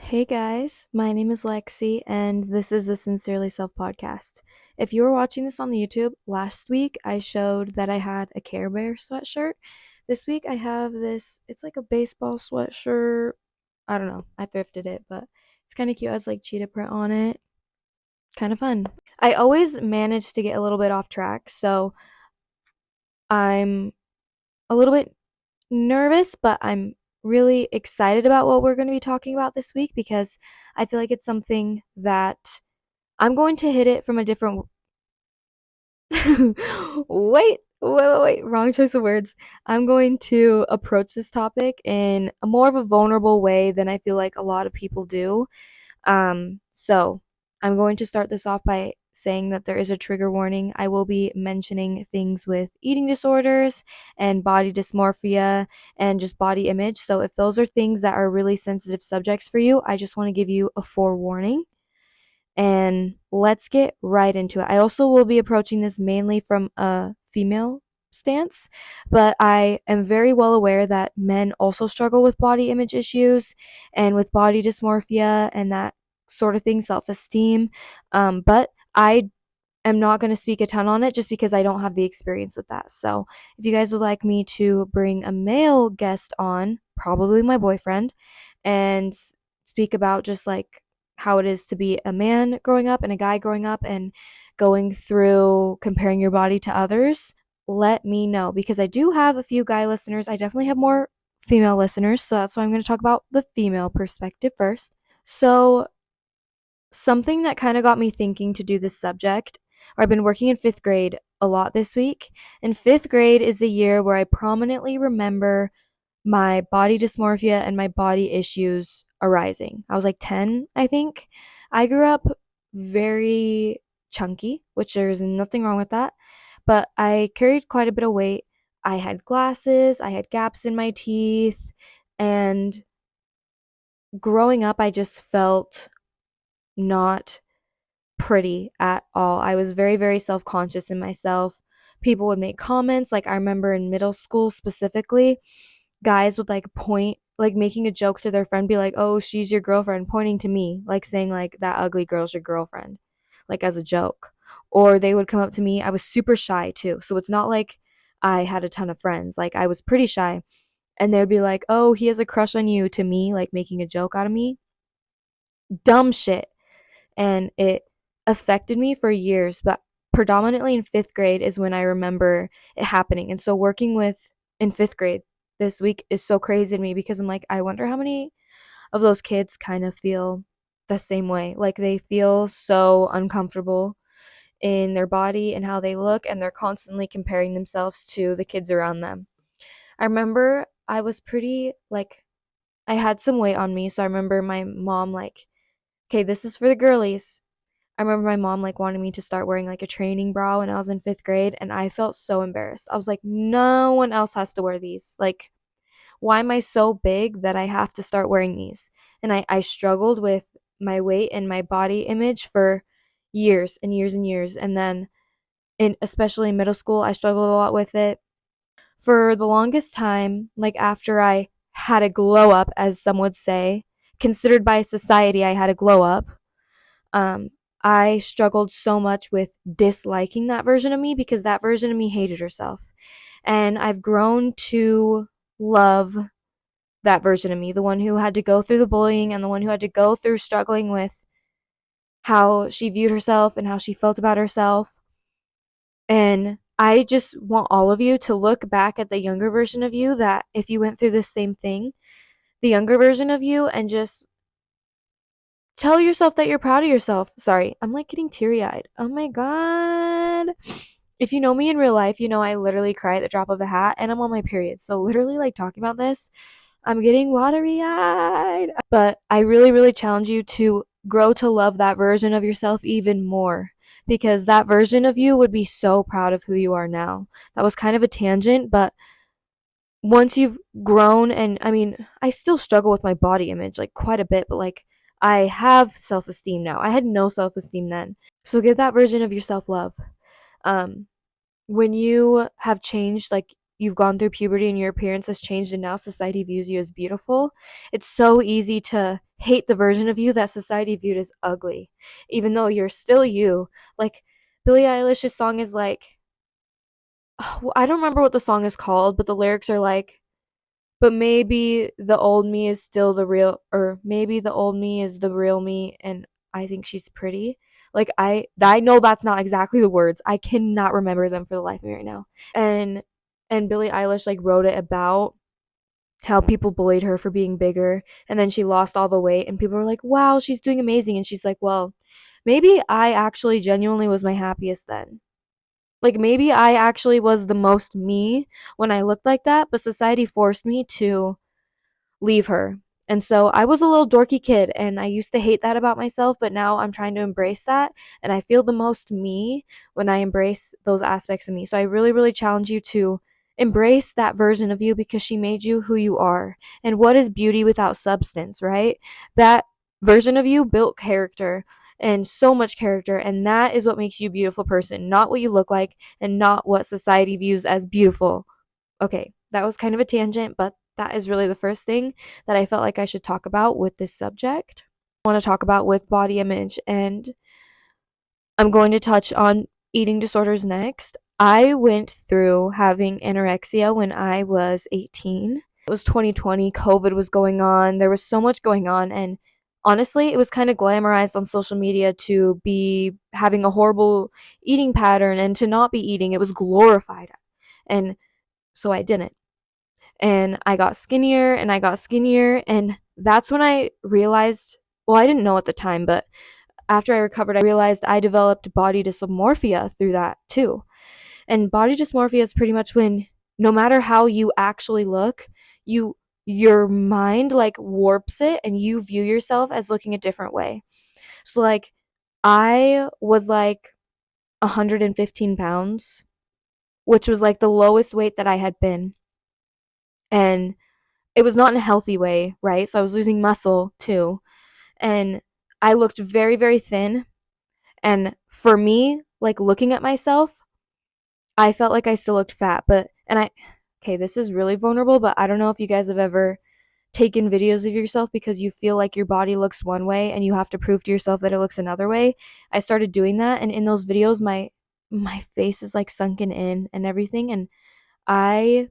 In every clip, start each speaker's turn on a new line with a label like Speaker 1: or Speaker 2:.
Speaker 1: Hey guys, my name is Lexi, and this is a Sincerely Self podcast. If you were watching this on the YouTube, last week I showed that I had a Care Bear sweatshirt. This week I have this, it's like a baseball sweatshirt. I don't know, I thrifted it, but it's kind of cute. It has like cheetah print on it. Kind of fun. I always manage to get a little bit off track, so I'm a little bit nervous, but I'm really excited about what we're going to be talking about this week because I feel like it's something that I'm going to hit it from a different wait, wrong choice of words. I'm going to approach this topic in a more of a vulnerable way than I feel like a lot of people do. So I'm going to start this off by saying that there is a trigger warning. I will be mentioning things with eating disorders and body dysmorphia and just body image. So if those are things that are really sensitive subjects for you, I just want to give you a forewarning. And let's get right into it. I also will be approaching this mainly from a female stance, but I am very well aware that men also struggle with body image issues and with body dysmorphia and that sort of thing, self esteem. But I am not going to speak a ton on it just because I don't have the experience with that. So if you guys would like me to bring a male guest on, probably my boyfriend, and speak about just like how it is to be a man growing up and a guy growing up and going through comparing your body to others, let me know because I do have a few guy listeners. I definitely have more female listeners, so that's why I'm going to talk about the female perspective first. So, something that kind of got me thinking to do this subject, or I've been working in fifth grade a lot this week, and fifth grade is the year where I prominently remember my body dysmorphia and my body issues arising. I was like 10, I think. I grew up very chunky, which there's nothing wrong with that, but I carried quite a bit of weight. I had glasses, I had gaps in my teeth, and growing up, I just felt not pretty at all. I was very, very self conscious in myself. People would make comments. Like, I remember in middle school specifically, guys would like point, like making a joke to their friend, be like, oh, she's your girlfriend, pointing to me, like saying, like, that ugly girl's your girlfriend, like as a joke. Or they would come up to me. I was super shy too. So it's not like I had a ton of friends. Like, I was pretty shy. And they'd be like, oh, he has a crush on you to me, like making a joke out of me. Dumb shit, and it affected me for years, but predominantly in fifth grade is when I remember it happening. And so working with in fifth grade this week is so crazy to me because I'm like, I wonder how many of those kids kind of feel the same way. Like, they feel so uncomfortable in their body and how they look, and they're constantly comparing themselves to the kids around them. I remember I was pretty, like, I had some weight on me, so I remember my mom, like, okay, this is for the girlies. I remember my mom like wanted me to start wearing like a training bra when I was in fifth grade, and I felt so embarrassed. I was like, no one else has to wear these. Like, why am I so big that I have to start wearing these? And I struggled with my weight and my body image for years and years and years. And then especially in middle school, I struggled a lot with it. For the longest time, like after I had a glow up, as some would say, considered by society I had a glow up, um, I struggled so much with disliking that version of me because that version of me hated herself. And I've grown to love that version of me, the one who had to go through the bullying and the one who had to go through struggling with how she viewed herself and how she felt about herself. And I just want all of you to look back at the younger version of you, that if you went through the same thing, the younger version of you, and just tell yourself that you're proud of yourself. Sorry, I'm like getting teary eyed. Oh my God. If you know me in real life, you know I literally cry at the drop of a hat, and I'm on my period. So, literally, like talking about this, I'm getting watery eyed. But I really, really challenge you to grow to love that version of yourself even more, because that version of you would be so proud of who you are now. That was kind of a tangent, but once you've grown, and I mean, I still struggle with my body image like quite a bit, but like, I have self-esteem now. I had no self-esteem then. So give that version of yourself love. Um when you have changed, like you've gone through puberty and your appearance has changed and now society views you as beautiful, it's so easy to hate the version of you that society viewed as ugly, even though you're still you. Like, Billie Eilish's song is like, oh, I don't remember what the song is called, but the lyrics are like, but maybe the old me is still the real, or maybe the old me is the real me, and I think she's pretty. Like, I know that's not exactly the words. I cannot remember them for the life of me right now. And Billie Eilish like wrote it about how people bullied her for being bigger, and then she lost all the weight and people were like, "Wow, she's doing amazing." And she's like, "Well, maybe I actually genuinely was my happiest then. Like, maybe I actually was the most me when I looked like that, but society forced me to leave her." And so I was a little dorky kid and I used to hate that about myself, but now I'm trying to embrace that. And I feel the most me when I embrace those aspects of me. So I really, really challenge you to embrace that version of you because she made you who you are. And what is beauty without substance, right? That version of you built character and so much character. And that is what makes you a beautiful person, not what you look like and not what society views as beautiful. Okay, that was kind of a tangent, but that is really the first thing that I felt like I should talk about with this subject. I want to talk about with body image, and I'm going to touch on eating disorders next. I went through having anorexia when I was 18. It was 2020, COVID was going on, there was so much going on, and honestly, it was kind of glamorized on social media to be having a horrible eating pattern and to not be eating. It was glorified. And so I didn't. And I got skinnier and I got skinnier. And that's when I realized, well, I didn't know at the time, but after I recovered, I realized I developed body dysmorphia through that too. And body dysmorphia is pretty much when no matter how you actually look, you your mind like warps it and you view yourself as looking a different way. So like I was like 115 pounds, which was like the lowest weight that I had been. And it was not in a healthy way, right? So I was losing muscle too. And I looked very, very thin. And for me, like looking at myself, I felt like I still looked fat. Okay, this is really vulnerable, but I don't know if you guys have ever taken videos of yourself because you feel like your body looks one way and you have to prove to yourself that it looks another way. I started doing that. And in those videos, my face is like sunken in and everything. And I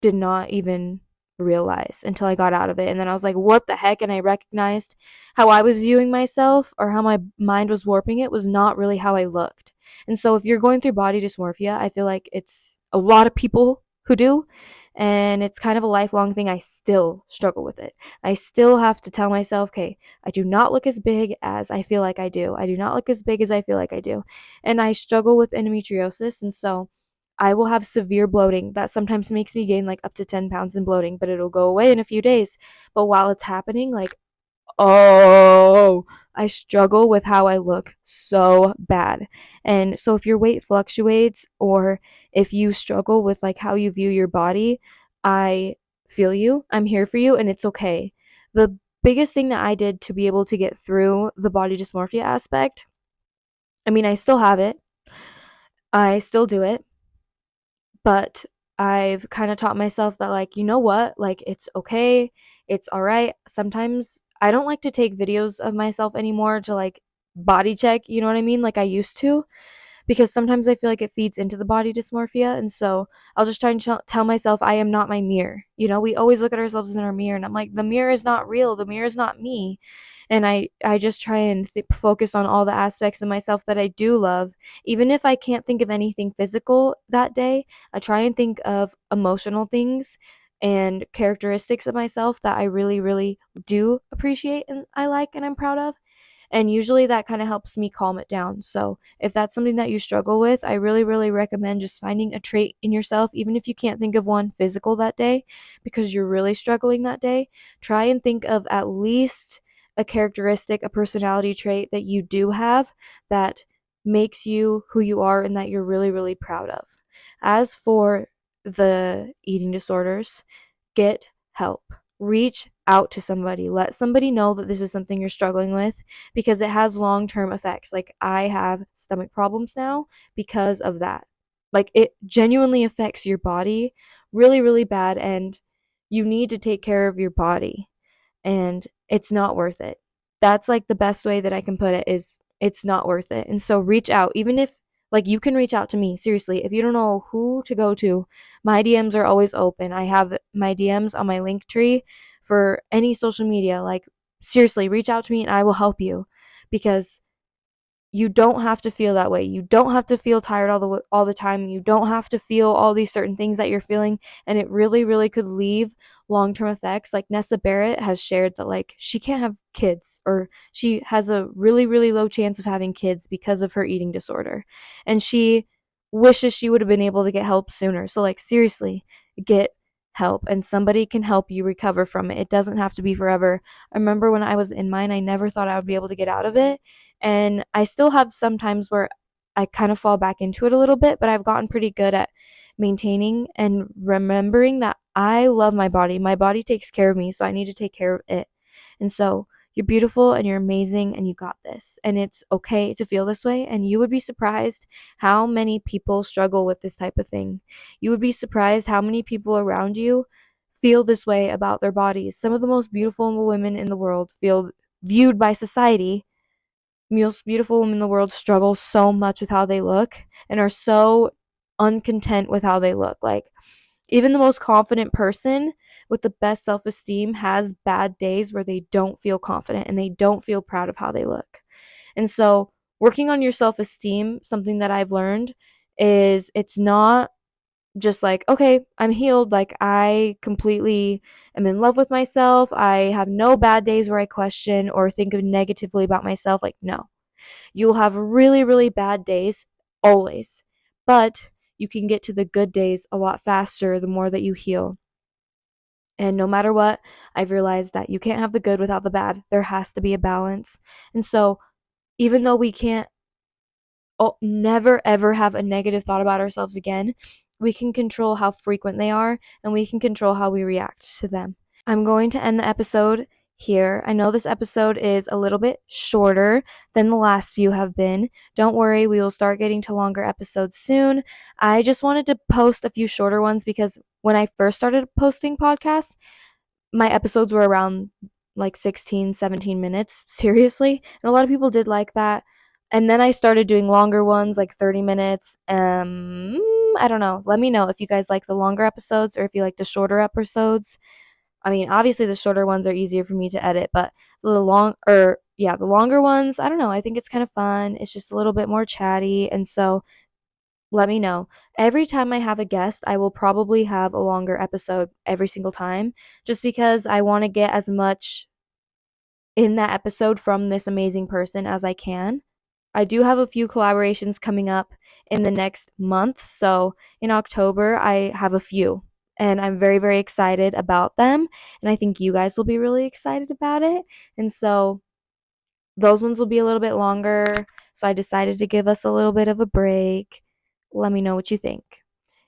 Speaker 1: did not even realize until I got out of it. And then I was like, what the heck? And I recognized how I was viewing myself or how my mind was warping it was not really how I looked. And so if you're going through body dysmorphia, I feel like it's a lot of people who do. And it's kind of a lifelong thing. I still struggle with it. I still have to tell myself, okay, I do not look as big as I feel like I do. I do not look as big as I feel like I do. And I struggle with endometriosis. And so I will have severe bloating that sometimes makes me gain like up to 10 pounds in bloating, but it'll go away in a few days. But while it's happening, like, oh, I struggle with how I look so bad. And so if your weight fluctuates or if you struggle with like how you view your body, I feel you. I'm here for you and it's okay. The biggest thing that I did to be able to get through the body dysmorphia aspect, I mean, I still have it. I still do it, but I've kind of taught myself that, like, you know what? Like, it's okay. It's all right. Sometimes I don't like to take videos of myself anymore to like body check, you know what I mean? Like I used to, because sometimes I feel like it feeds into the body dysmorphia. And so I'll just try and tell myself I am not my mirror. You know, we always look at ourselves in our mirror, and I'm like, the mirror is not real. The mirror is not me. And I just try and focus on all the aspects of myself that I do love. Even if I can't think of anything physical that day, I try and think of emotional things and characteristics of myself that I really, really do appreciate and I like and I'm proud of. And usually that kind of helps me calm it down. So if that's something that you struggle with, I really, really recommend just finding a trait in yourself, even if you can't think of one physical that day because you're really struggling that day. Try and think of at least a characteristic, a personality trait that you do have that makes you who you are and that you're really, really proud of. As for the eating disorders, get help. Reach out to somebody. Let somebody know that this is something you're struggling with because it has long term effects. Like, I have stomach problems now because of that. Like, it genuinely affects your body really, really bad, and you need to take care of your body. and it's not worth it. That's like the best way that I can put it, is it's not worth it. And so reach out, even if like you can reach out to me. Seriously, if you don't know who to go to, my DMs are always open. I have my DMs on my link tree for any social media. Like seriously, reach out to me and I will help you, because you don't have to feel that way. You don't have to feel tired all the time. You don't have to feel all these certain things that you're feeling, and it really really could leave long-term effects. Like Nessa Barrett has shared that like she can't have kids, or she has a really really low chance of having kids because of her eating disorder. And she wishes she would have been able to get help sooner. So like seriously, get help, and somebody can help you recover from it. It doesn't have to be forever. I remember when I was in mine, I never thought I would be able to get out of it, and I still have some times where I kind of fall back into it a little bit, but I've gotten pretty good at maintaining and remembering that I love my body. My body takes care of me, so I need to take care of it. And so you're beautiful and you're amazing and you got this. And it's okay to feel this way. And you would be surprised how many people struggle with this type of thing. You would be surprised how many people around you feel this way about their bodies. Some of the most beautiful women in the world feel viewed by society, most beautiful women in the world, struggle so much with how they look and are so uncontent with how they look. Like, even the most confident person with the best self esteem has bad days where they don't feel confident and they don't feel proud of how they look. And so, working on your self esteem, something that I've learned is it's not just like, okay, I'm healed. Like, I completely am in love with myself. I have no bad days where I question or think of negatively about myself. Like, no, you will have really, really bad days, always. But you can get to the good days a lot faster the more that you heal. And no matter what, I've realized that you can't have the good without the bad. There has to be a balance. And so, even though we can't never ever have a negative thought about ourselves again, we can control how frequent they are, and we can control how we react to them. I'm going to end the episode here. I know this episode is a little bit shorter than the last few have been. Don't worry, we will start getting to longer episodes soon. I just wanted to post a few shorter ones because when I first started posting podcasts, my episodes were around like 16, 17 minutes, seriously. And a lot of people did like that. And then I started doing longer ones, like 30 minutes. I don't know. Let me know if you guys like the longer episodes or if you like the shorter episodes. I mean, obviously the shorter ones are easier for me to edit, but the longer ones, I don't know. I think it's kind of fun. It's just a little bit more chatty, and so let me know. Every time I have a guest, I will probably have a longer episode every single time, just because I want to get as much in that episode from this amazing person as I can. I do have a few collaborations coming up in the next month. So in October, I have a few, and I'm very, very excited about them. And I think you guys will be really excited about it. And so those ones will be a little bit longer. So I decided to give us a little bit of a break. Let me know what you think.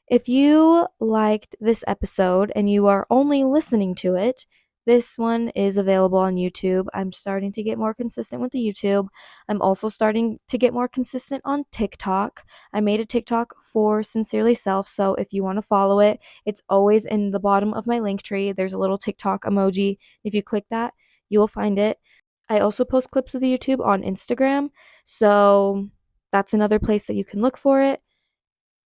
Speaker 1: If you liked this episode and you are only listening to it, this one is available on YouTube. I'm starting to get more consistent with the YouTube. I'm also starting to get more consistent on TikTok. I made a TikTok for Sincerely Self, so if you want to follow it, it's always in the bottom of my link tree. There's a little TikTok emoji. If you click that, you will find it. I also post clips of the YouTube on Instagram, so that's another place that you can look for it.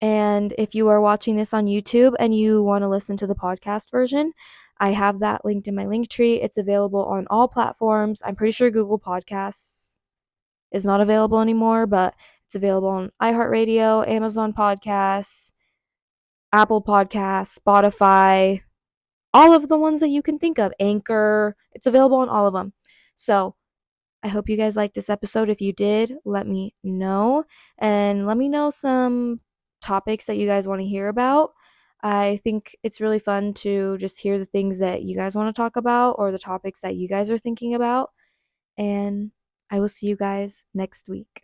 Speaker 1: And if you are watching this on YouTube and you want to listen to the podcast version, I have that linked in my link tree. It's available on all platforms. I'm pretty sure Google Podcasts is not available anymore, but it's available on iHeartRadio, Amazon Podcasts, Apple Podcasts, Spotify, all of the ones that you can think of, Anchor. It's available on all of them. So I hope you guys liked this episode. If you did, let me know. And let me know some topics that you guys want to hear about. I think it's really fun to just hear the things that you guys want to talk about or the topics that you guys are thinking about. And I will see you guys next week.